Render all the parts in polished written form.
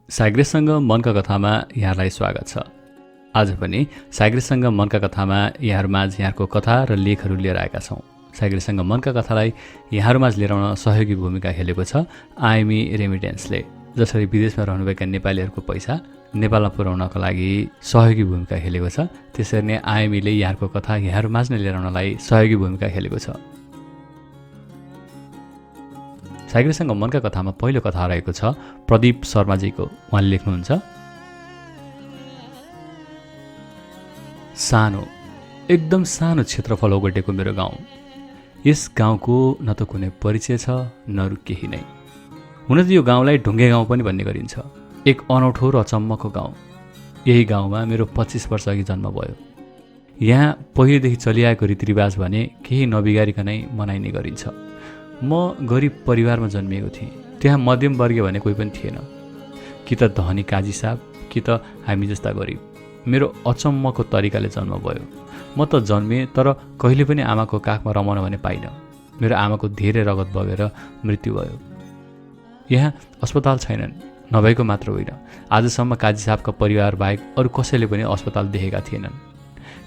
साइग्रेससँग मनका कथामा यहाँलाई स्वागत छ। आज पनि साइग्रेससँग मनका कथामा यहाँहरूमाझ यहाँको कथा र लेखहरू लिएर आएका छौँ। साइग्रेससँग मनका कथालाई यहाँहरूमाझ लिएर आउन सहयोगी भूमिका खेलेको छ आइएमई रेमिटेन्सले। जसरी विदेशमा रहनुभएका नेपालीहरूको पैसा नेपालमा पुर्याउनका लागि सहयोगी भूमिका खेलेको छ, त्यसरी नै आइएमईले यहाँको कथा यहाँहरूमाझ नै लिएर आउनलाई सहयोगी भूमिका खेलेको छ। साइग्रेससँग मनका कथामा पहिलो कथा रहेको छ प्रदीप शर्माजीको। उहाँले लेख्नुहुन्छ, सानो, एकदम सानो क्षेत्रफल ओगटेको मेरो गाउँ। यस गाउँको न त कुनै परिचय छ न केही नै। हुन त यो गाउँलाई ढुङ्गे गाउँ पनि भन्ने गरिन्छ। एक अनौठो र अचम्मको गाउँ। यही गाउँमा मेरो 25 वर्ष अघि जन्म भयो। यहाँ पहिलेदेखि चलिआएको रीतिरिवाज भने केही नबिगारिकनै मनाइने गरिन्छ। म गरिब परिवारमा जन्मिएको थिएँ। त्यहाँ मध्यमवर्गीय भने कोही पनि थिएन। कि त धनी काजी साहब, कि त हामी जस्ता गरिब। मेरो अचम्मको तरिकाले जन्म भयो। म त जन्मेँ, तर कहिले पनि आमाको काखमा रमाउन भने पाइनँ। मेरो आमाको धेरै रगत बगेर मृत्यु भयो। यहाँ अस्पताल छैनन्, नभएको मात्र होइन, आजसम्म काजी साहबका परिवार बाहेक अरू कसैले पनि अस्पताल देखेका थिएनन्।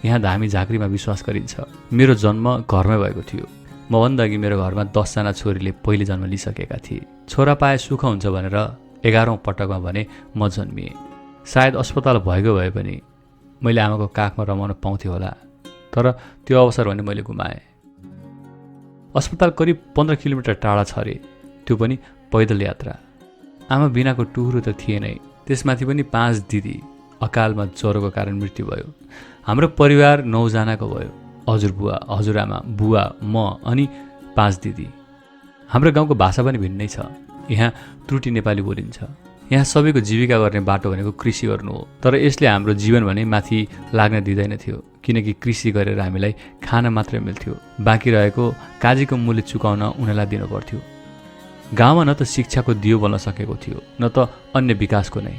यहाँ धामी झाँक्रीमा विश्वास गरिन्छ। मेरो जन्म घरमै भएको थियो। मभन्दा अघि मेरो घरमा 10 जना छोरीले पहिले जन्म लिइसकेका थिए। छोरा पाए सुख हुन्छ भनेर 11औं पटकमा भने म जन्मिएँ। सायद अस्पताल भएको भए पनि मैले आमाको काखमा रमाउन पाउँथेँ होला, तर त्यो अवसर भने मैले गुमाएँ। अस्पताल करिब 15 किलोमिटर टाढा छ अरे, त्यो पनि पैदल यात्रा। आमा बिनाको टुहुरो त थिएनै, त्यसमाथि पनि 5 दिदी अकालमा ज्वरोको कारण मृत्यु भयो। हाम्रो परिवार 9 जनाको भयो। हजुरबुवा, हजुरआमा, बुवा, म अनि 5 दिदी। हाम्रो गाउँको भाषा पनि भिन्नै छ। यहाँ त्रुटी नेपाली बोलिन्छ। यहाँ सबैको जीविका गर्ने बाटो भनेको कृषि गर्नु हो, तर यसले हाम्रो जीवन भने माथि लाग्न दिँदैन थियो, किनकि कृषि गरेर हामीलाई खान मात्रै मिल्थ्यो। बाँकी रहेको काजीको मूल्य चुकाउन उनीहरूलाई दिनु पर्थ्यो। गाउँमा न त शिक्षाको दियो बन्न सकेको थियो, न त अन्य विकासको नै।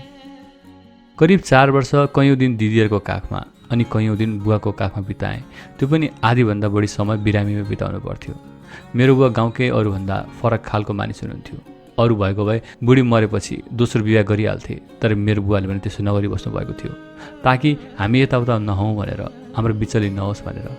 करिब 4 वर्ष कैयौँ दिन दिदीहरूको काखमा अनि कैयौँ दिन बुवाको काखमा बिताएँ। त्यो पनि आधीभन्दा बढी समय बिरामीमा बिताउनु पर्थ्यो। मेरो बुवा गाउँकै अरूभन्दा फरक खालको मानिस हुनुहुन्थ्यो। अरू भएको भए बुढी मरेपछि दोस्रो विवाह गरिहाल्थे, तर मेरो बुवाले पनि त्यसो नगरी बस्नु भएको थियो, ताकि हामी यताउता नहौँ भनेर, हाम्रो बिचली नहोस् भनेर।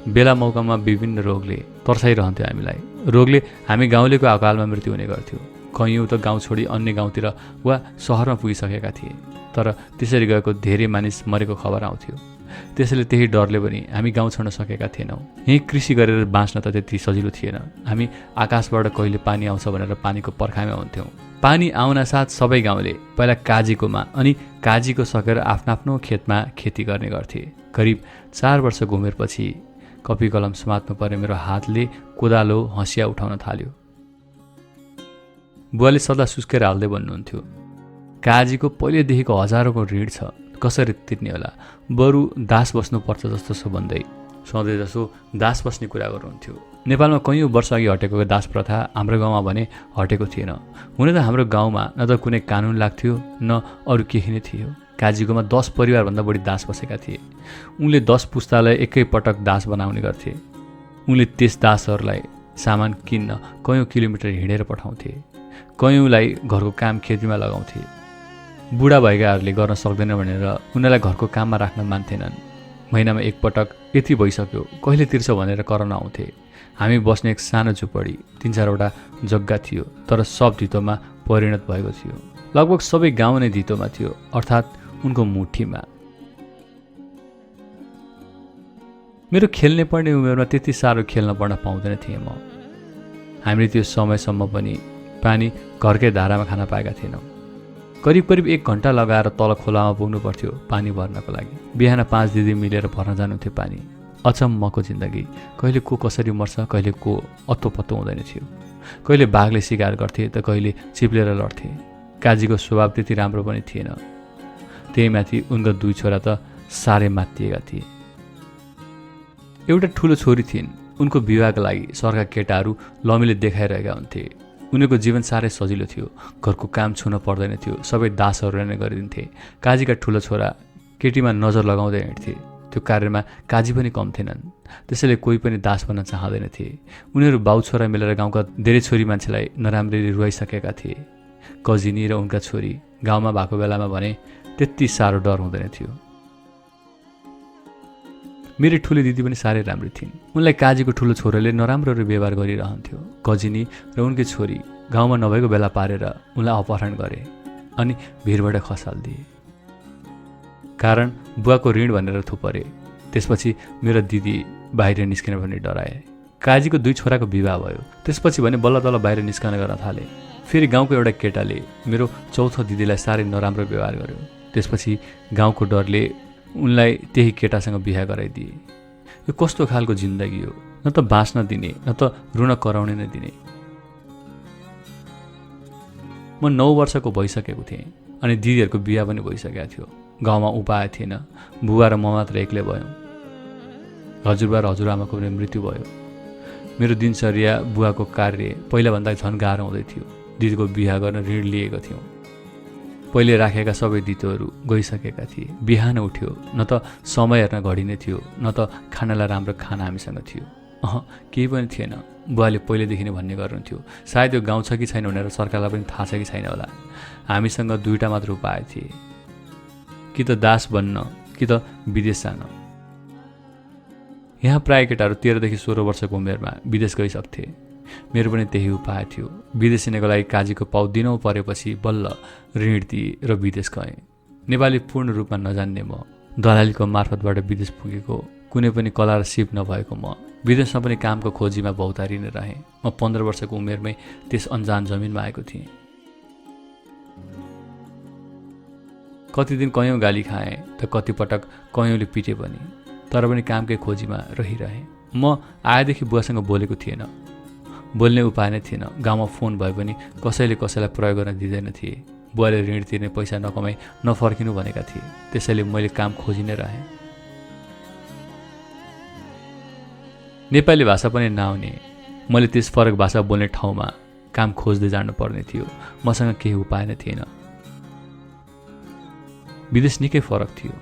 बेला मौकामा विभिन्न रोगले तर्साइरहन्थ्यो हामीलाई। रोगले हामी गाउँलेको अकालमा मृत्यु हुने गर्थ्यो। कैयौँ त गाउँ छोडी अन्य गाउँतिर वा सहरमा पुगिसकेका थिए, तर त्यसरी गएको धेरै मानिस मरेको खबर आउँथ्यो। त्यसैले त्यही डरले पनि हामी गाउँ छोड्न सकेका थिएनौँ। यहीँ कृषि गरेर बाँच्न त त्यति सजिलो थिएन। हामी आकाशबाट कहिले पानी आउँछ भनेर पानीको पर्खाइमा हुन्थ्यौँ। पानी आउनासाथ सबै गाउँले पहिला काजीकोमा अनि काजीको सकेर आफ्नो खेतमा खेती गर्ने गर्थे। करिब 4 वर्ष घुमेपछि कपी कलम समात्नु पर्ने मेरो हातले कोदालो हँसिया उठाउन थाल्यो। बुवाले सदा सुस्केर हाल्दै भन्नुहुन्थ्यो, काजीको पहिलेदेखिको हजारौँको ऋण छ, कसरी तिर्ने होला, बरु दास बस्नुपर्छ जस्तो छ भन्दै सधैँ जसो दास बस्ने कुरा गर्नुहुन्थ्यो। नेपालमा कैयौँ वर्ष अघि हटेको दास प्रथा हाम्रो गाउँमा भने हटेको थिएन। हुन त हाम्रो गाउँमा न त कुनै कानुन लाग्थ्यो न अरू केही नै थियो। काजीकोमा 10 परिवारभन्दा बढी दास बसेका थिए। उनले 10 पुस्तालाई एकैपटक दास बनाउने गर्थे। उनले त्यस दासहरूलाई सामान किन्न कैयौँ किलोमिटर हिँडेर पठाउँथे। कैयौँलाई घरको काम खेतीमा लगाउँथे। बुढा भएकाहरूले गर्न सक्दैन भनेर उनीहरूलाई घरको काममा राख्न मान्थेनन्। महिनामा एकपटक यति भइसक्यो, कहिले तिर्छ भनेर कराउन आउँथे। हामी बस्ने एक सानो झुपडी, 3-4वटा जग्गा थियो, तर सब धितोमा परिणत भएको थियो। लगभग सबै गाउँ नै धितोमा थियो, अर्थात् उनको मुठीमा। मेरो खेल्ने पर्ने उमेरमा त्यति साह्रो खेल्न पढ्न पाउँदैन थिएँ म। हामीले त्यो समयसम्म पनि पानी घरकै धारामा खान पाएका थिएनौँ। करिब 1 घन्टा लगाएर तल खोलामा पुग्नु पर्थ्यो पानी भर्नको लागि। बिहान 5 दिदी मिलेर भर्न जानुहुन्थ्यो पानी। अचम्मको जिन्दगी। कहिले को कसरी मर्छ, कहिले को अत्तो-पत्तो हुँदैन थियो। कहिले बाघले शिकार गर्थे त कहिले चिप्लेर लड्थे। काजीको स्वभाव त्यति राम्रो पनि थिएन। त्यही माथि उनका 2 छोरा त साह्रै मात्तिएका थिए। एउटा ठुलो छोरी थिइन्। उनको विवाहका लागि सरका केटाहरू लमिले देखाइरहेका हुन्थे। उनीहरूको जीवन साह्रै सजिलो थियो। घरको काम छुन पर्दैन थियो, सबै दासहरूले नै गरिदिन्थे। काजीका ठुलो छोरा केटीमा नजर लगाउँदै हिँड्थे। त्यो कार्यमा काजी पनि कम थिएनन्, त्यसैले कोही पनि दास बन्न चाहँदैनथे। उनीहरू बाउ छोरा मिलेर गाउँका धेरै छोरी मान्छेलाई नराम्ररी रुवाइसकेका थिए। कजिनी र उनका छोरी गाउँमा भएको बेलामा भने त्यति साह्रो डर हुँदैन थियो। मेरो ठुलो दिदी पनि साह्रै राम्रो थिइन्। उनलाई काजीको ठुलो छोराले नराम्रो व्यवहार गरिरहन्थ्यो। कजिनी र उनकी छोरी गाउँमा नभएको बेला पारेर उनलाई अपहरण गरे अनि भिरबाट खसालिदिए। कारण बुवाको ऋण भनेर थुपरे। त्यसपछि मेरो दिदी बाहिर निस्किन पनि डराए। काजीको 2 छोराको विवाह भयो। त्यसपछि भने बल्ल तल्ल बाहिर निस्कन गर्न थाले। फेरि गाउँको एउटा केटाले मेरो चौथो दिदीलाई साह्रै नराम्रो व्यवहार गर्यो। त्यसपछि गाउँको डरले उनलाई त्यही केटासँग बिहा गराइदिए। यो कस्तो खालको जिन्दगी हो? न त बाँच्न दिने, न त रुन कराउने नै दिने। म 9 वर्षको भइसकेको थिएँ अनि दिदीहरूको बिहा पनि भइसकेको थियो। गाउँमा उपाय थिएन। बुबा र म मात्र एक्लै भयौँ। हजुरबा र हजुरआमाको पनि मृत्यु भयो। मेरो दिनचर्या बुवाको कार्य पहिलाभन्दा झन् गाह्रो हुँदै थियो। दिदीको बिहा गर्न ऋण लिएको थियौँ। पहिले राखेका सबै दितोहरू गइसकेका थिए। बिहान उठ्यो, न त समय हेर्न घडी नै थियो, न त खानालाई राम्रो खाना हामीसँग थियो। केही पनि थिएन। बुवाले पहिलेदेखि नै भन्ने गर्नुहुन्थ्यो, सायद यो गाउँ छ कि छैन भनेर सरकारलाई पनि थाहा छ कि छैन होला। हामीसँग 2टा मात्र उपाय थिए, कि त दास बन्न कि त विदेश जान। यहाँ प्राय केटाहरू 13 देखि 16 वर्षको उमेरमा विदेश गइसक्थे। मेरो पनि त्यही उपाय थियो। विदेश हिँड्नको लागि काजीको पाउ दिनौँ परेपछि बल्ल ऋण दिए र विदेश गएँ। नेपाली पूर्ण रूपमा नजान्ने म, दलालीको मार्फतबाट विदेश पुगेको, कुनै पनि कला र सिप नभएको म विदेशमा पनि कामको खोजीमा भौतारिने रहेँ। म 15 वर्षको उमेरमै त्यस अन्जान जमिनमा आएको थिएँ। कति दिन कयौँ गाली खाएँ त कति पटक कयौँले पिटे पनि, तर पनि कामकै खोजीमा रहिरहेँ। म आएदेखि बुवासँग बोलेको थिएन। बोल्ने उपाय नै थिएन। गाउँमा फोन भए पनि कसैले कसैलाई प्रयोग गर्न दिँदैन थिए। बुवाले ऋण तिर्ने पैसा नकमाई नफर्किनु भनेका थिए। त्यसैले मैले काम खोजी नै रहेँ। नेपाली भाषा पनि नआउने मैले त्यस फरक भाषा बोल्ने ठाउँमा काम खोज्दै जानु पर्ने थियो। मसँग केही उपाय नै थिएन। विदेश निकै फरक थियो।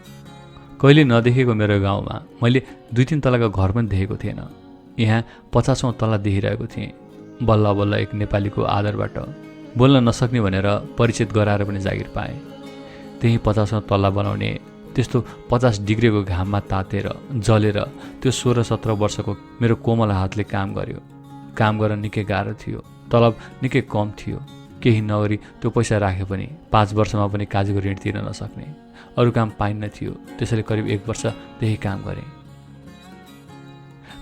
कहिले नदेखेको मेरो गाउँमा मैले 2-3 तलाको घर पनि देखेको थिएन। यहाँ 50औं तला देखिरहेको थिएँ। बल्ल बल्ल एक नेपालीको आदरबाट बोल्न नसक्ने भनेर परिचित गराएर पनि जागिर पाएँ। त्यही 50औं तला बनाउने त्यस्तो 50 डिग्रीको घाममा तातेर जलेर त्यो 16-17 वर्षको मेरो कोमल हातले काम गर्यो। काम गर्न निकै गाह्रो थियो। तलब निकै कम थियो। केही नगरी त्यो पैसा राखे पनि 5 वर्षमा पनि काजीको ऋण तिर्न नसक्ने। अरू काम पाइन्न थियो। त्यसैले करिब 1 वर्ष त्यही काम गरेँ।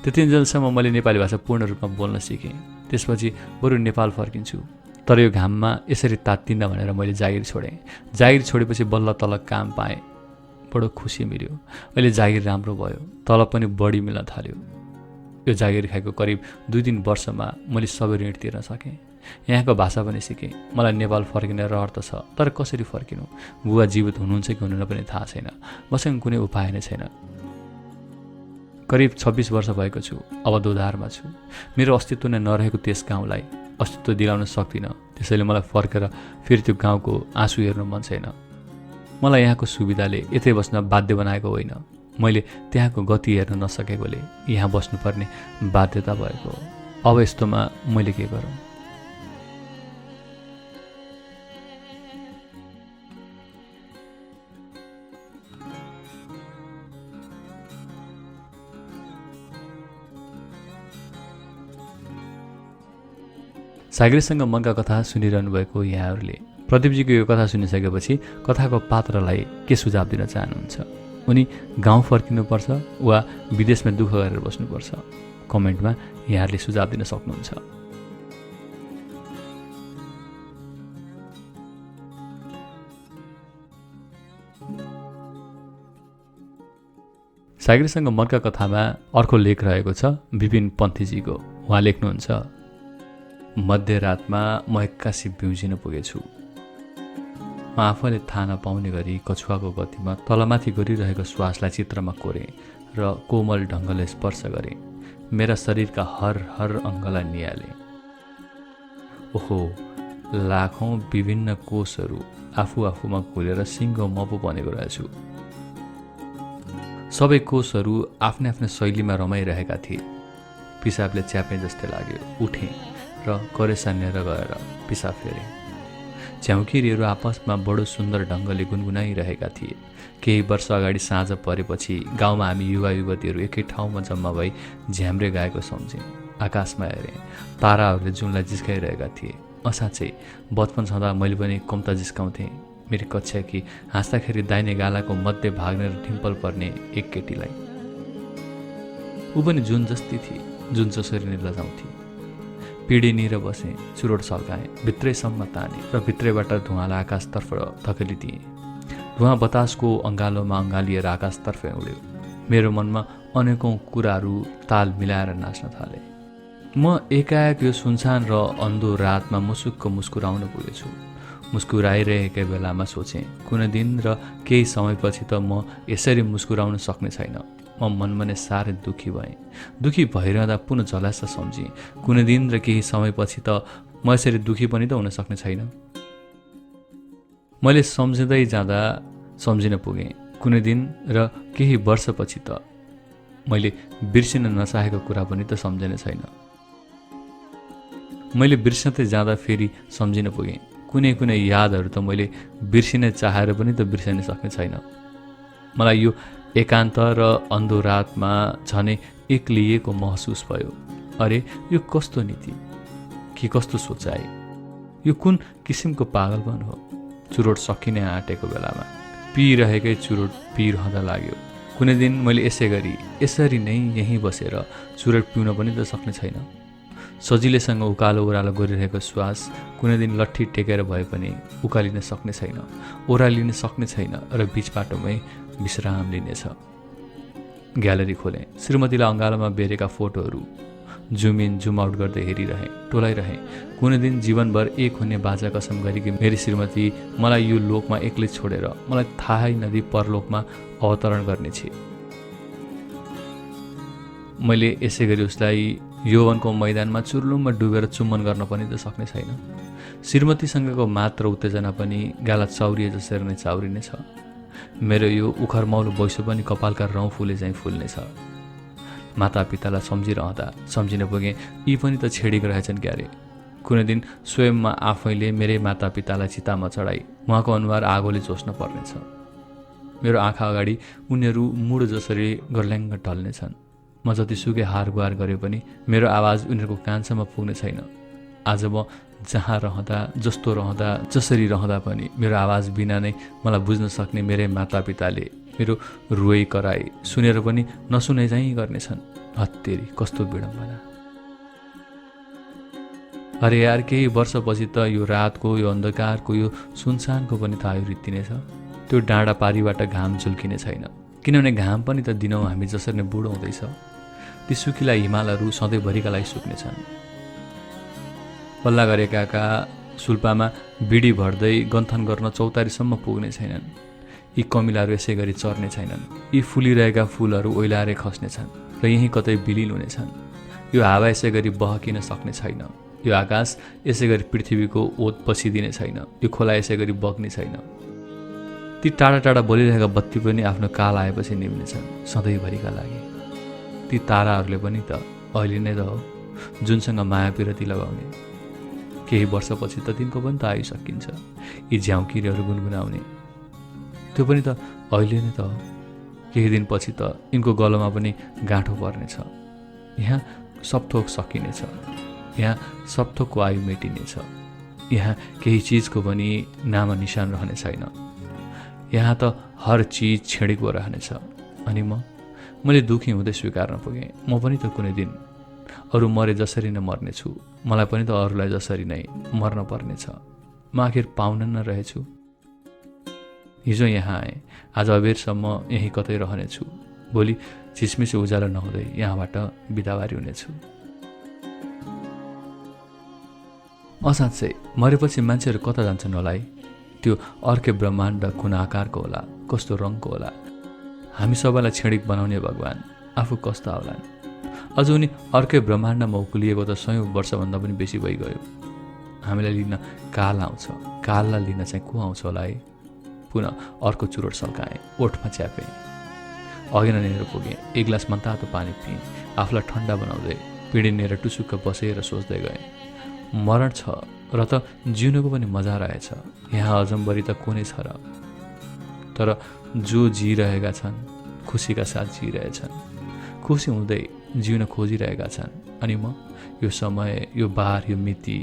त्यतिन्जेलसम्म मैले नेपाली भाषा पूर्ण रूपमा बोल्न सिकेँ। त्यसपछि बरु नेपाल फर्किन्छु, तर यो घाममा यसरी तात्तिन्न भनेर मैले जागिर छोडेँ। जागिर छोडेपछि बल्ल तल काम पाएँ। बडो खुसी मिल्यो। अहिले जागिर राम्रो भयो। तलब पनि बढी मिल्न थाल्यो। यो जागिर खाएको करिब 2-3 वर्षमा मैले सबै ऋण तिर्न सकेँ। यहाँको भाषा पनि सिकेँ। मलाई नेपाल फर्किने रहर त छ, तर कसरी फर्किनु? बुवा जीवित हुनुहुन्छ कि हुनुहुन्न पनि थाहा छैन। मसँग कुनै उपाय नै छैन। करिब 26 वर्ष भएको छु। अब दोधारमा छु। मेरो अस्तित्व नै नरहेको त्यस गाउँलाई अस्तित्व दिलाउन सक्दिनँ। त्यसैले मलाई फर्केर फेरि त्यो गाउँको आँसु हेर्नु मन छैन। मलाई यहाँको सुविधाले यतै बस्न बाध्य बनाएको होइन। मैले त्यहाँको गति हेर्न नसकेकोले यहाँ बस्नुपर्ने बाध्यता भएको। अब यस्तोमा मैले के गरौँ? सागरसँग मनका कथा सुनिरहनु भएको यहाँहरूले प्रदीपजीको यो कथा सुनिसकेपछि कथाको पात्रलाई के सुझाव दिन चाहनुहुन्छ? उनी गाउँ फर्किनुपर्छ वा विदेशमा दुःख गरेर बस्नुपर्छ? कमेन्टमा यहाँहरूले सुझाव दिन सक्नुहुन्छ। सागरसँग मनका कथामा अर्को लेख रहेको छ विपिन पन्थीजीको। उहाँ लेख्नुहुन्छ, मध्यरातमा म एक्कासी बिउजिन पुगेछु। म आफैले थाहा नपाउने गरी कछुवाको गतिमा तलमाथि गरिरहेको श्वासलाई चित्रमा कोरेँ र कोमल ढङ्गले स्पर्श गरेँ। मेरा शरीरका हर हर अङ्गलाई निहालेँ। ओहो, लाखौँ विभिन्न कोषहरू आफू आफूमा घुलेर सिङ्गो म पो बनेको रहेछु। सबै कोषहरू आफ्नै आफ्नै शैलीमा रमाइरहेका थिए। पिसाबले च्याप्ने जस्तै लाग्यो। उठेँ र करेसानेर गएर पिसाब फेरेँ। झ्याउँकिरीहरू आपसमा बडो सुन्दर ढङ्गले गुनगुनाइरहेका थिए। केही वर्ष अगाडि साँझ परेपछि गाउँमा हामी युवा युवतीहरू एकै ठाउँमा जम्मा भई झ्याम्रे गाएको सम्झेँ। आकाशमा हेरेँ, ताराहरूले जुनलाई जिस्काइरहेका थिए। असाँच्चै बचपन छँदा मैले पनि कम्ता जिस्काउँथेँ मेरी कक्षाकी हाँस्दाखेरि दाहिने गालाको मध्य भाग्ने र डिम्पल पर्ने एक केटीलाई। ऊ पनि जुन जस्ती थिए, जुन जसरी नै लजाउँथे। पिँढीनिर बसेँ, चुरोट सल्काएँ, भित्रैसम्म तानेँ र भित्रैबाट धुवाँलाई आकाशतर्फ धकेलिदिएँ। धुवाँ बतासको अँगालोमा अँगालिएर आकाशतर्फ उड्यो। मेरो मनमा अनेकौँ कुराहरू ताल मिलाएर नाच्न थाले। म एकाएक यो सुनसान र अन्धो रातमा मुसुक्क मुस्कुराउन पुगेछु। मुस्कुराइरहेकै बेलामा सोचेँ, कुनै दिन र केही समयपछि त म यसरी मुस्कुराउन सक्ने छैन। म मनमा नै साह्रै दुःखी भएँ। दुःखी भइरहँदा पुनः झल्यास सम्झेँ, कुनै दिन र केही समयपछि त म यसरी दुःखी पनि त हुन सक्ने छैन। मैले सम्झिँदै जाँदा सम्झिन पुगेँ, कुनै दिन र केही वर्षपछि त मैले बिर्सिन नचाहेको कुरा पनि त सम्झिने छैन। मैले बिर्सँदै जाँदा फेरि सम्झिन पुगेँ, कुनै कुनै यादहरू त मैले बिर्सिन चाहेर पनि त बिर्सिन सक्ने छैन। मलाई यो एकान्त र अन्धो रातमा झनै एक्लिएको महसुस भयो। अरे यो कस्तो नीति कि कस्तो सोचाइ, यो कुन किसिमको पागलपन हो। चुरोट सकिने आँटेको बेलामा पिइरहेकै चुरोट पिइरहँदा लाग्यो, कुनै दिन मैले यसरी नै यहीँ बसेर चुरोट पिउन पनि त सक्ने छैन। सजिलैसँग उकालो ओह्रालो गरिरहेको श्वास कुनै दिन लट्ठी टेकेर भए पनि उकालिन सक्ने छैन, ओह्रालिन सक्ने छैन र बिच बाटोमै विश्राम लिनेछ। ग्यालेरी खोलेँ, श्रीमतीलाई अँगालोमा बेरेका फोटोहरू जुम इन जुम आउट गर्दै हेरिरहेँ, टोलाइरहेँ। कुनै दिन जीवनभर एक हुने बाजा कसम गरेकी मेरी श्रीमती मलाई यो लोकमा एक्लै छोडेर मलाई थाहै नदी परलोकमा अवतरण गर्नेछ। मैले यसै गरी उसलाई यौवनको मैदानमा चुर्लुममा डुबेर चुम्बन गर्न पनि त सक्ने छैन। श्रीमतीसँगको मात्र उत्तेजना पनि गाला चाउरिए जसरी नै चाउरिने छ। मेरो यो उखरमौलो बैसो पनि कपालका रौँ फुले चाहिँ फुल्नेछ। मातापितालाई सम्झिरहँदा सम्झिन पुगेँ, यी पनि त छेडिक रहेछन् क्यारे। कुनै दिन स्वयंमा आफैले मेरै मातापितालाई चितामा चढाई उहाँको अनुहार आगोले जोस्न पर्नेछ। मेरो आँखा अगाडि उनीहरू मुड जसरी गर्ल्याङ्ग ढल्नेछन्। म जतिसुकै हार गुहार गरे पनि मेरो आवाज उनीहरूको कानसम्म पुग्ने छैन। आज म जहाँ रहँदा, जस्तो रहँदा, जसरी रहँदा पनि मेरो आवाज बिना नै मलाई बुझ्न सक्ने मेरै मातापिताले मेरो रोइ कराई सुनेर पनि नसुने चाहिँ गर्नेछन्। हत्तेरी कस्तो विडम्बना। अरे यार, केही वर्षपछि त यो रातको, यो अन्धकारको, यो सुनसानको पनि त आयु रित्तिनेछ। त्यो डाँडा पारीबाट घाम झुल्किने छैन, किनभने घाम पनि त दिनौँ हामी जसरी नै बुढो हुँदैछ। ती सुकिला हिमालहरू सधैँभरिका लागि सुक्नेछन्। पल्ला गरेकाका सुल्पामा बिडी भर्दै गन्थन गर्न चौतारीसम्म पुग्ने छैनन्। यी कमिलाहरू यसै गरी चर्ने छैनन्। यी फुलिरहेका फुलहरू ओइलाएर खस्नेछन् र यहीँ कतै विलीन हुनेछन्। यो हावा यसै गरी बहकिन सक्ने छैन। यो आकाश यसै गरी पृथ्वीको ओत पसिदिने छैन। यो खोला यसै गरी बग्ने छैन। ती टाढा टाढा बलिरहेका बत्ती पनि आफ्नो काल आएपछि निम्नेछन्, सधैँभरिका लागि। ती ताराहरूले पनि त अहिले नै त हो जुनसँग माया पिरती लगाउने। केही वर्षपछि त तिनको पनि त आइसकिन्छ। यी झ्याउँकिरीहरू गुनगुनाउने, त्यो पनि त अहिले नै त हो। केही दिनपछि त यिनको गलोमा पनि गाँठो पर्नेछ। यहाँ सब थोक सकिनेछ। यहाँ सब थोकको आयु मेटिनेछ। यहाँ केही चिजको पनि नाम निशान रहने छैन। यहाँ त हर चिज छेडेको रहनेछ। अनि मैले दुःखी हुँदै स्वीकार्न पुगेँ, म पनि त कुनै दिन अरू मरे जसरी नै मर्नेछु। मलाई पनि त अरूलाई जसरी नै मर्न पर्नेछ। म आखिर पाउन न रहेछु। हिजो यहाँ आएँ, आज अबेरसम्म यहीँ कतै रहनेछु। भोलि झिसमिस उज्यालो नहुँदै यहाँबाट बिदावारी हुनेछु। असाँच्चै मरेपछि मान्छेहरू कता जान्छन् होला है? त्यो अर्कै ब्रह्माण्ड कुन आकारको होला, कस्तो रङको होला? हामी सबैलाई छेडिक बनाउने भगवान आफू कस्ता होलान्? अझ उनी अर्कै ब्रह्माण्डमा उकुलिएको त 100 वर्षभन्दा पनि बेसी भइगयो। हामीलाई लिन काल आउँछ, काललाई लिन चाहिँ को आउँछ होला है? पुनः अर्को चुरोट सल्काएँ, ओठमा च्यापेँ। अघि नेर पुगेँ, एक ग्लास मनतातो पानी पिएँ। आफूलाई ठन्डा बनाउँदै पिँढीनेर टुसुक्क बसेर सोच्दै गएँ। मरण छ र त जिउनुको पनि मजा रहेछ। यहाँ अजम्बरी त कुनै छ र। तर जो जिरहेका छन् खुसीका साथ जिरहेछन्, खुसी हुँदै जिउन खोजिरहेका छन्। अनि म यो समय, यो बार, यो मिति,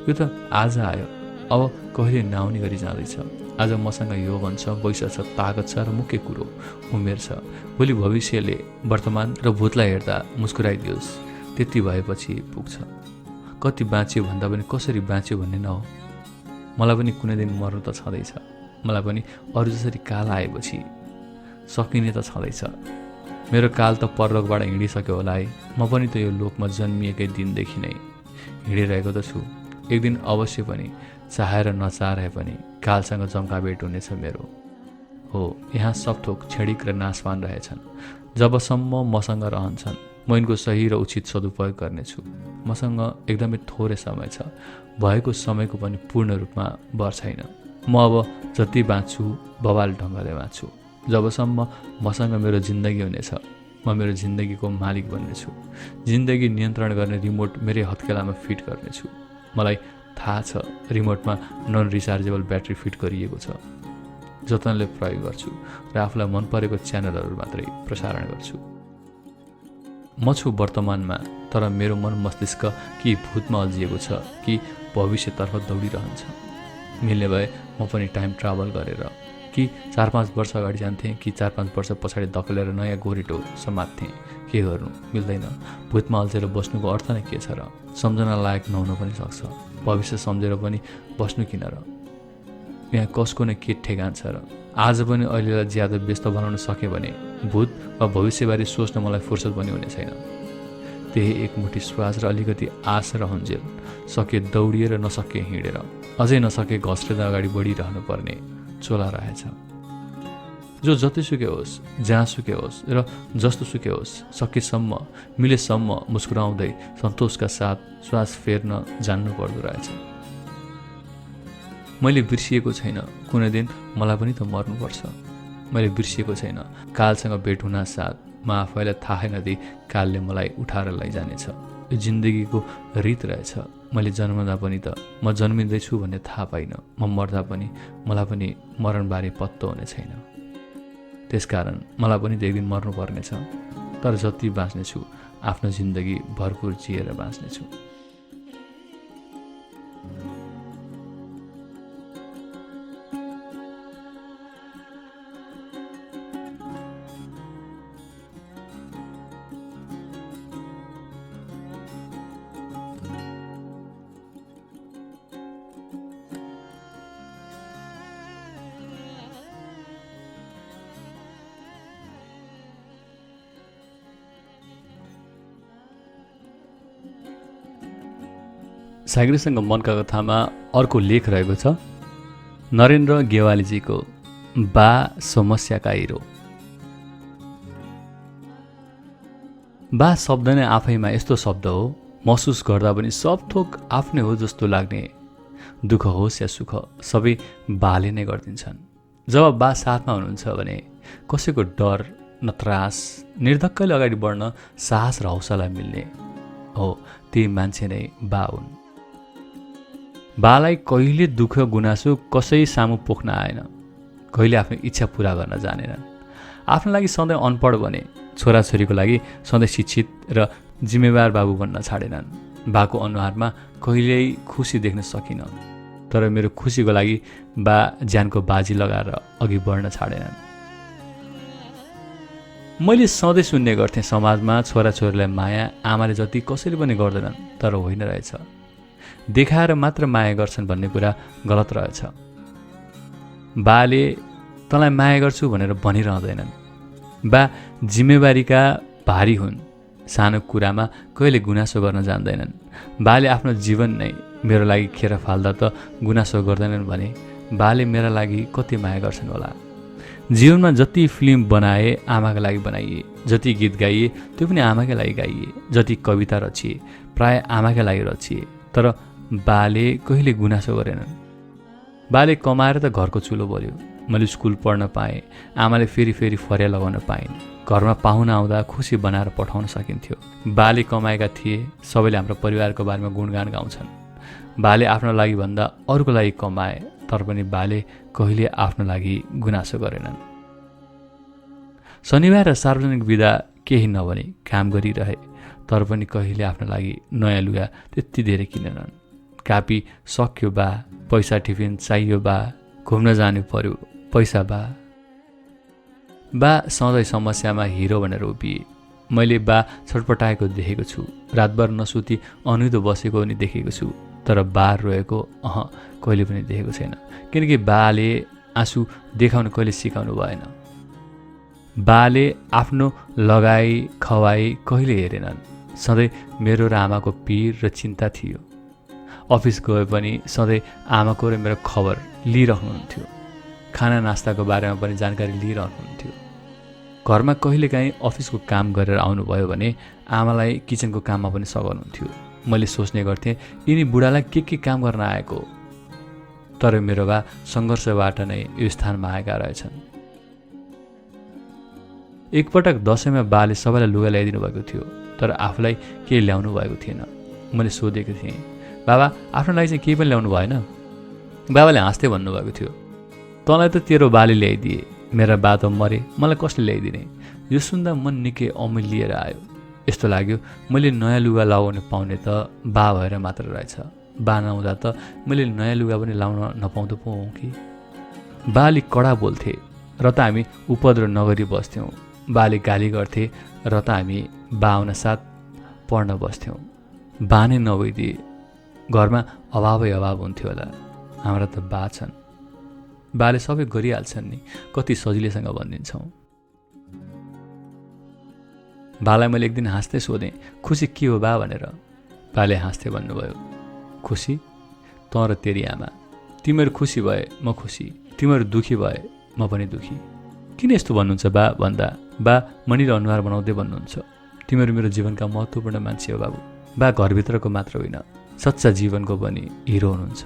यो त आज आयो, अब कहिले नआउने गरी जाँदैछ। आज मसँग यौवन छ, पैसा छ, तागत छ र मुख्य कुरो उमेर छ। भोलि भविष्यले वर्तमान र भूतलाई हेर्दा मुस्कुराइदियोस्, त्यति भएपछि पुग्छ। कति बाँच्यो भन्दा पनि कसरी बाँच्यो भन्ने नहो। मलाई पनि कुनै दिन मर्नु त छँदैछ, मलाई पनि अरू जसरी काल आएपछि सकिने त छँदैछ। मेरो काल त परलोकबाट हिँडिसक्यो होला है। म पनि त यो लोकमा जन्मिएकै दिनदेखि नै हिँडिरहेको त छु। एक दिन अवश्य पनि चाहेर नचाहे पनि कालसँग जम्काभेट हुनेछ मेरो। हो, यहाँ सब थोक क्षणिक र नाशवान रहेछन्। जबसम्म मसँग रहन्छन् म यिनको सही र उचित सदुपयोग गर्नेछु। मसँग एकदमै थोरै समय छ, भएको समयको पनि पूर्ण रूपमा भर छैन। म अब जति बाँच्छु बवाल ढङ्गले बाँच्छु। जबसम्म मसँग मेरो जिन्दगी हुनेछ म मेरो जिन्दगीको मालिक बन्नेछु। जिन्दगी नियन्त्रण गर्ने रिमोट मेरै हत्केलामा फिट गर्नेछु। मलाई थाहा छ रिमोटमा नन रिचार्जेबल ब्याट्री फिट गरिएको छ। जतनले प्रयोग गर्छु र आफूलाई मन परेको च्यानलहरू मात्रै प्रसारण गर्छु। म छु वर्तमानमा, तर मेरो मन मस्तिष्क कि भूतमा अल्झिएको छ कि भविष्यतर्फ दौडिरहन्छ। मिल्ने भए म पनि टाइम ट्राभल गरेर कि 4-5 वर्ष अगाडि जान्थेँ कि 4-5 वर्ष पछाडि धकेलेर नयाँ गोरेटो समात्थेँ। के गर्नु, मिल्दैन। भूतमा अल्झेर बस्नुको अर्थ नै के छ र? सम्झना लायक नहुन पनि सक्छ। भविष्य सम्झेर पनि बस्नु किन र? यहाँ कसको नै के ठेगान छ र? आज पनि अहिलेलाई ज्यादा व्यस्त बनाउन सकेँ भने भूत वा भविष्यबारे सोच्न मलाई फुर्सद पनि हुने छैन। त्यही एकमुठी श्वास र अलिकति आश र हन्जेल, सके दौडिएर नसके हिँडेर, अझै नसके घस्रेर अगाडि बढिरहनु पर्ने चोला रहेछ। जो जतिसुकै होस्, जहाँसुकै होस् र जस्तोसुकै होस्, सकेसम्म मिलेसम्म मुस्कुराउँदै सन्तोषका साथ श्वास फेर्न जान्नु पर्दो रहेछ। मैले बिर्सिएको छैन कुनै दिन मलाई पनि त मर्नुपर्छ। मैले बिर्सिएको छैन कालसँग भेट हुन साथ म आफैलाई थाहै नदिई कालले मलाई उठाएर लैजानेछ। यो जिन्दगीको रीत रहेछ। मैले जन्मदा पनि त म जन्मिँदैछु भन्ने थाहा पाइनँ। म मर्दा पनि मलाई पनि मरणबारे पत्तो हुने छैन। त्यसकारण मलाई पनि त एक दिन मर्नुपर्नेछ। तर जति बाँच्नेछु आफ्नो जिन्दगी भरपुर जिएर बाँच्नेछु। साइग्रेसँग मनका कथामा अर्को लेख रहेको छ, नरेन्द्र गेवालीजीको बा समस्याका हिरो। बा शब्द नै आफैमा यस्तो शब्द हो, महसुस गर्दा पनि सब थोक आफ्नै हो जस्तो लाग्ने। दुःख होस् या सुख सबै बाले नै गरिदिन्छन्। जब बा साथमा हुनुहुन्छ भने कसैको डर न त्रास, निर्धक्कले अगाडि बढ्न साहस र हौसला मिल्ने हो। ती मान्छे नै बा हुन्। बालाई कहिले दुःख गुनासो कसै सामु पोख्न आएन, कहिले आफ्नो इच्छा पूरा गर्न जानेनन्। आफ्नो लागि सधैँ अनपढ बने, छोराछोरीको लागि सधैँ शिक्षित र जिम्मेवार बाबु बन्न छाडेनन्। बाको अनुहारमा कहिल्यै खुसी देख्न सकिनँ, तर मेरो खुसीको लागि बा ज्यानको बाजी लगाएर अघि बढ्न छाडेनन्। मैले सधैँ सुन्ने गर्थेँ समाजमा छोराछोरीलाई माया आमाले जति कसैले पनि गर्दैनन्, तर होइन रहेछ। देखाएर मात्र माया गर्छन् भन्ने कुरा गलत रहेछ। बाले तँलाई माया गर्छु भनेर भनिरहँदैनन्। बा जिम्मेवारीका भारी हुन्, सानो कुरामा कहिले गुनासो गर्न जान्दैनन्। बाले आफ्नो जीवन नै मेरो लागि खेर फाल्दा त गुनासो गर्दैनन् भने बाले मेरा लागि कति माया गर्छन् होला। जीवनमा जति फिल्म बनाए आमाका लागि बनाइए, जति गीत गाइए त्यो पनि आमाकै लागि गाइए, जति कविता रचिए प्राय आमाकै लागि रचिए, तर बाले कहिले गुनासो गरेनन्। बाले कमाएर त घरको चुलो बल्यो, मैले स्कुल पढ्न पाएँ, आमाले फेरि फरिया लगाउन पाइन्, घरमा पाहुना आउँदा खुसी बनाएर पठाउन सकिन्थ्यो। बाले कमाएका थिए, सबैले हाम्रो परिवारको बारेमा गुणगान गाउँछन्। बाले आफ्नो लागि भन्दा अरूको लागि कमाए, तर पनि बाले कहिले आफ्नो लागि गुनासो गरेनन्। शनिबार र सार्वजनिक बिदा केही नभनी काम गरिरहे, तर पनि कहिले आफ्नो लागि नयाँ लुगा त्यति धेरै किनेनन्। कापी सक्यो बा, पैसा टिफिन चाहियो बा, घुम्न जानु पर्यो पैसा बा सधैँ समस्यामा हिरो भनेर उभिए। मैले बा छटपटाएको देखेको छु, रातभर नसुती अनिदो बसेको पनि देखेको छु, तर बा रोएको कहिले पनि देखेको छैन, किनकि बाले आँसु देखाउन कहिले सिकाउनु भएन। बाले आफ्नो लगाई खवाई कहिले हेरेनन्। सधैँ मेरो र आमाको पीर र चिन्ता थियो। अफिस गए पनि सधैँ आमाको र मेरो खबर लिइरहनुहुन्थ्यो। खाना नास्ताको बारेमा पनि जानकारी लिइरहनुहुन्थ्यो। घरमा कहिलेकाहीँ अफिसको काम गरेर आउनुभयो भने आमालाई किचनको काममा पनि सघाउनुहुन्थ्यो। मैले सोच्ने गर्थेँ यिनी बुढालाई के काम गर्न आएको, तर मेरो बा सङ्घर्षबाट नै यो स्थानमा आएका रहेछन्। एकपटक दसैँमा बाले सबैलाई लुगा ल्याइदिनु भएको थियो, तर आफूलाई केही ल्याउनु भएको थिएन। मैले सोधेको थिएँ, बाबा आफ्नो लागि चाहिँ केही पनि ल्याउनु भएन? बाबाले हाँस्दै भन्नुभएको थियो, तँलाई त तेरो बाले ल्याइदिए, मेरा बा त मरे, मलाई कसले ल्याइदिने? यो सुन्दा मन निकै अमिलिएर आयो। यस्तो लाग्यो मैले नयाँ लुगा लगाउन पाउने त बा भएर मात्र रहेछ। बा नहुँदा त मैले नयाँ लुगा पनि लाउन नपाउँदो पो हौँ कि। बाले कडा बोल्थे र त हामी उपद्रो नगरी बस्थ्यौँ। बाले गाली गर्थे र त हामी बा आउन साथ पढ्न बस्थ्यौँ। बा नै नभइदिए घरमा अभावै अभाव हुन्थ्यो होला। हाम्रा त बा छन्, बाले सबै गरिहाल्छन् नि, कति सजिलैसँग भनिदिन्छौँ। बालाई मैले एक दिन हाँस्दै सोधेँ, खुसी के हो बा भनेर। बाले हाँस्दै भन्नुभयो, खुसी त र तेरी आमा, तिमीहरू खुसी भए म खुसी, तिमीहरू दुखी भए म पनि दुखी। किन यस्तो भन्नुहुन्छ बा भन्दा बा मनिलो अनुहार बनाउँदै भन्नुहुन्छ, तिमीहरू मेरो जीवनका महत्त्वपूर्ण मान्छे हो बाबु। बा घरभित्रको मात्र होइन, सच्चा जीवनको पनि हिरो हुनुहुन्छ।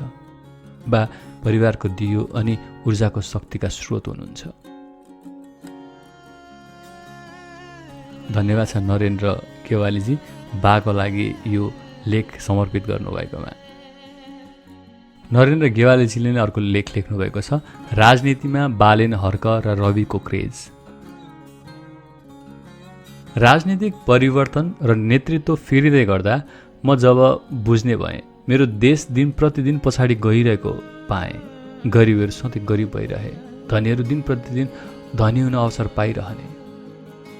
बा परिवारको दियो अनि ऊर्जाको शक्तिका स्रोत हुनुहुन्छ। धन्यवाद छ नरेन्द्र केवालीजी बाको लागि यो लेख समर्पित गर्नुभएकोमा। नरेन्द्र गेवालीजीले नै अर्को लेख लेख्नुभएको छ, राजनीतिमा बालेन हर्क र रविको क्रेज। राजनीतिक परिवर्तन र नेतृत्व फेरिँदै गर्दा म जब बुझ्ने भएँ, मेरो देश दिन प्रतिदिन पछाडि गइरहेको पाएँ। गरिबहरू सधैँ गरिब भइरहे, धनीहरू दिन प्रतिदिन धनी हुन अवसर पाइरहने।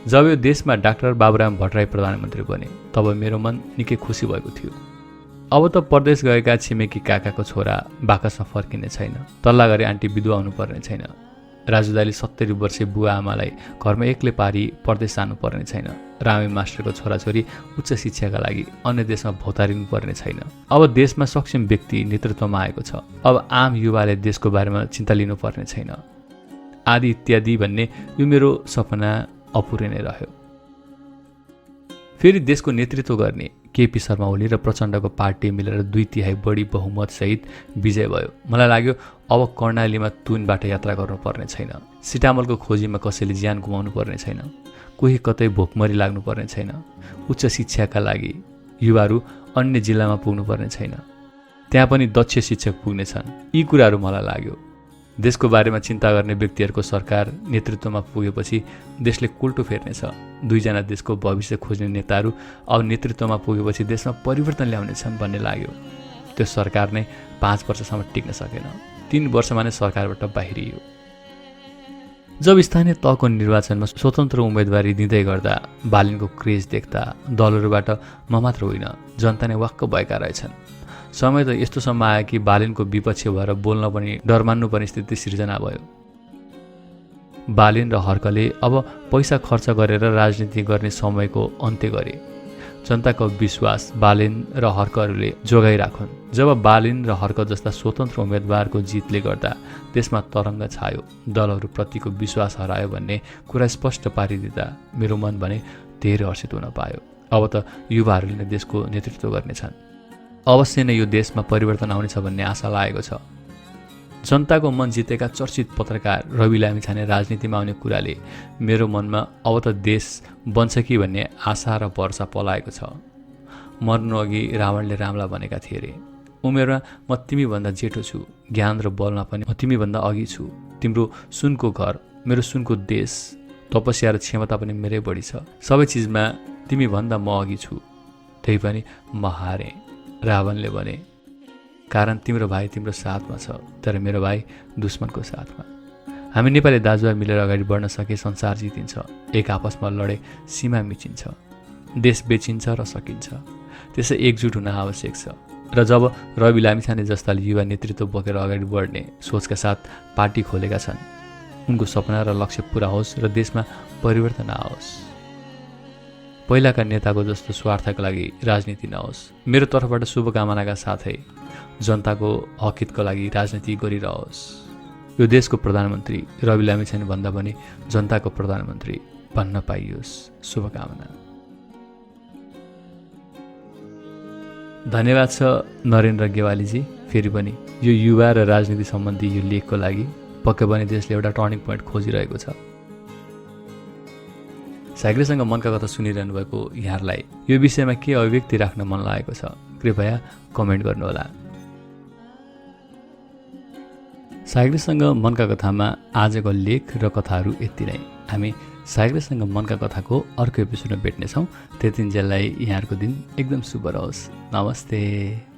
जब यो देशमा डाक्टर बाबुराम भट्टराई प्रधानमन्त्री बने, तब मेरो मन निकै खुसी भएको थियो। अब त परदेश गएका छिमेकी काकाको छोरा बाकसमा फर्किने छैन, तल्ला गरी आन्टी विधवा हुनुपर्ने छैन, राजुदाले 70 वर्षे बुवा आमालाई घरमा एक्लै पारी परदेश जानुपर्ने छैन, रामे मास्टरको छोराछोरी उच्च शिक्षाका लागि अन्य देशमा भौतारिनु पर्ने छैन। अब देशमा सक्षम व्यक्ति नेतृत्वमा आएको छ। अब आम युवाले देशको बारेमा चिन्ता लिनुपर्ने छैन, आदि इत्यादि भन्ने यो मेरो सपना अपुरै नै रह्यो। फेरि देशको नेतृत्व गर्ने केपी शर्मा ओली र प्रचण्डको पार्टी मिलेर 2/3 बढी बहुमत सहित विजय भयो। मलाई लाग्यो अब कर्णालीमा तुनबाट यात्रा गर्नुपर्ने छैन, सिटामलको खोजीमा कसैले ज्यान गुमाउनु पर्ने छैन, कोही कतै भोकमरी लाग्नुपर्ने छैन, उच्च शिक्षाका लागि युवाहरू अन्य जिल्लामा पुग्नुपर्ने छैन, त्यहाँ पनि दक्ष शिक्षक पुग्नेछन्। यी कुराहरू मलाई लाग्यो। देशको बारेमा चिन्ता गर्ने व्यक्तिहरूको सरकार नेतृत्वमा पुगेपछि देशले कुल्टो फेर्नेछ। 2 जना देशको भविष्य खोज्ने नेताहरू अब नेतृत्वमा पुगेपछि देशमा परिवर्तन ल्याउनेछन् भन्ने लाग्यो। त्यो सरकार नै 5 वर्षसम्म टिक्न सकेन, 3 वर्षमा नै सरकारबाट बाहिरियो। जब स्थानीय तहको निर्वाचनमा स्वतन्त्र उम्मेदवारी दिँदै गर्दा बालिनको क्रेज देख्दा दलहरूबाट म मात्र होइन, जनता नै वाक्क भएका रहेछन्। समय त यस्तोसम्म आयो कि बालिनको विपक्ष भएर बोल्न पनि डर मान्नु पर्ने स्थिति सिर्जना भयो। बालिन र हर्कले अब पैसा खर्च गरेर राजनीति गर्ने समयको अन्त्य गरे। जनताको विश्वास बालिन र हर्कहरूले जोगाइराखुन्। जब बालिन र हर्क जस्ता स्वतन्त्र उम्मेदवारको जितले गर्दा देशमा तरङ्ग छायो, दलहरूप्रतिको विश्वास हरायो भन्ने कुरा स्पष्ट पारिदिँदा मेरो मन भने धेरै हर्षित हुन पायो। अब त युवाहरूले नै देशको नेतृत्व गर्नेछन्। अवश्य नै यो देशमा परिवर्तन आउनेछ भन्ने आशा लागेको छ। जनताको मन जितेका चर्चित पत्रकार रवि लामिछाने राजनीतिमा आउने कुराले मेरो मनमा अब त देश बन्छ कि भन्ने आशा र वर्षा पलाएको छ। मर्नु अघि रावणले रामलाई भनेका थिए रे, उमेरमा म तिमीभन्दा जेठो छु, ज्ञान र बलमा पनि म तिमीभन्दा अघि छु। तिम्रो सुनको घर, मेरो सुनको देश, तपस्या र क्षमता पनि मेरै बढी छ। सबै चिजमा तिमीभन्दा म अघि छु। त्यही पनि म हारेँ। रावणले भने, कारण तिम्रो भाइ तिम्रो साथमा छ, तर मेरो भाइ दुश्मनको साथमा। हामी नेपाली दाजुभाइ मिलेर अगाडि बढ्न सके संसार जितिन्छ। एक आपसमा लडे सीमा मिचिन्छ, देश बेचिन्छ र सकिन्छ। त्यसै एकजुट हुन आवश्यक छ। र जब रवि लामिछाने जस्ता युवा नेतृत्व बोकेर अगाडि बढ्ने सोचका साथ पार्टी खोलेका छन्, उनको सपना र लक्ष्य पूरा होस् र देशमा परिवर्तन आओस्। पहिलाका नेताको जस्तो स्वार्थका लागि राजनीति नहोस्। मेरो तर्फबाट शुभकामनाका साथै जनताको हकितको लागि राजनीति गरिरहोस्। यो देशको प्रधानमन्त्री रवि लामिछाने भन्दा पनि जनताको प्रधानमन्त्री बन्न पाइयोस्। शुभकामना। धन्यवाद छ नरेन्द्र गेवालीजी। फेरि पनि यो युवा र राजनीति सम्बन्धी यो लेखको लागि पक्कै पनि देशले एउटा टर्निङ पोइन्ट खोजिरहेको छ। साइग्रेसँग मनका कथा सुनिरहनु भएको यहाँहरूलाई यो विषयमा के अभिव्यक्ति राख्न मन लागेको छ, कृपया कमेन्ट गर्नुहोला। साइग्रेसँग मनका कथामा आजको लेख र कथाहरू यति नै। हामी साइग्रेसँग मनका कथाको अर्को एपिसोडमा भेट्नेछौँ। त्यतिन्जेललाई यहाँहरूको दिन एकदम शुभ रहोस्। नमस्ते।